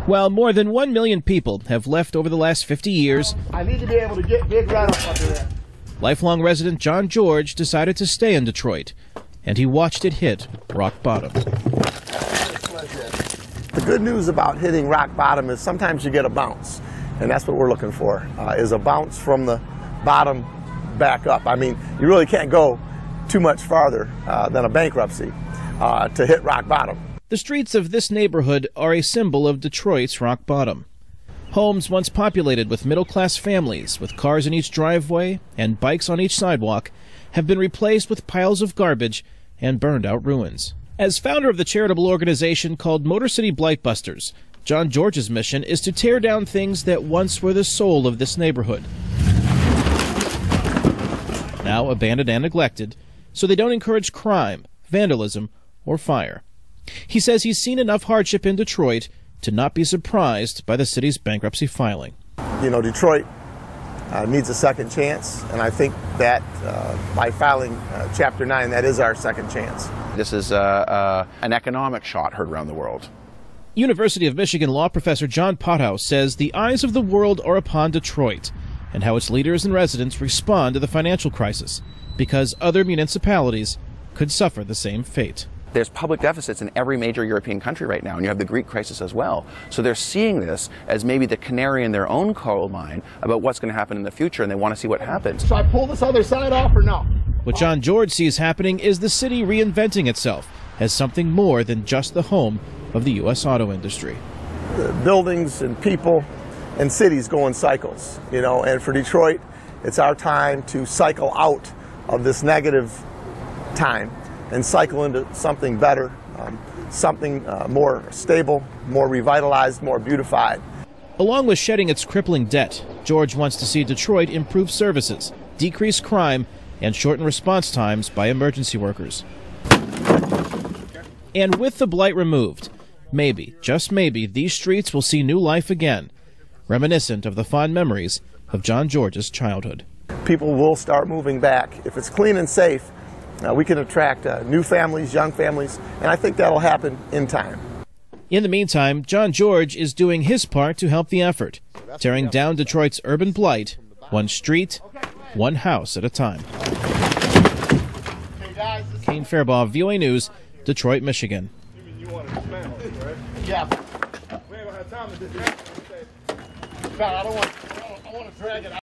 While more than 1 million people have left over the last 50 years, I need to be able to get big right up under there. Lifelong resident John George decided to stay in Detroit, and he watched it hit rock bottom. The good news about hitting rock bottom is sometimes you get a bounce, and that's what we're looking for, is a bounce from the bottom back up. I mean, you really can't go too much farther than a bankruptcy to hit rock bottom. The streets of this neighborhood are a symbol of Detroit's rock bottom. Homes once populated with middle-class families, with cars in each driveway and bikes on each sidewalk, have been replaced with piles of garbage and burned-out ruins. As founder of the charitable organization called Motor City Blight Busters, John George's mission is to tear down things that once were the soul of this neighborhood. Now abandoned and neglected, so they don't encourage crime, vandalism, or fire. He says he's seen enough hardship in Detroit to not be surprised by the city's bankruptcy filing. You know, Detroit needs a second chance, and I think that by filing Chapter 9, that is our second chance. This is an economic shot heard around the world. University of Michigan law professor John Pothouse says the eyes of the world are upon Detroit and how its leaders and residents respond to the financial crisis, because other municipalities could suffer the same fate. There's public deficits in every major European country right now, and you have the Greek crisis as well. So they're seeing this as maybe the canary in their own coal mine about what's going to happen in the future, and they want to see what happens. Should I pull this other side off or no? What John George sees happening is the city reinventing itself as something more than just the home of the U.S. auto industry. The buildings and people and cities go in cycles, you know, and for Detroit, it's our time to cycle out of this negative time and cycle into something better, something more stable, more revitalized, more beautified. Along with shedding its crippling debt, George wants to see Detroit improve services, decrease crime, and shorten response times by emergency workers. And with the blight removed, maybe, just maybe, these streets will see new life again, reminiscent of the fond memories of John George's childhood. People will start moving back. If it's clean and safe, we can attract new families, young families, and I think that'll happen in time. In the meantime, John George is doing his part to help the effort, tearing down Detroit's urban blight, one street, one house at a time. Kane Fairbaugh, VOA News, Detroit, Michigan. Yeah. We ain't gonna have time to do that. I want to drag it out.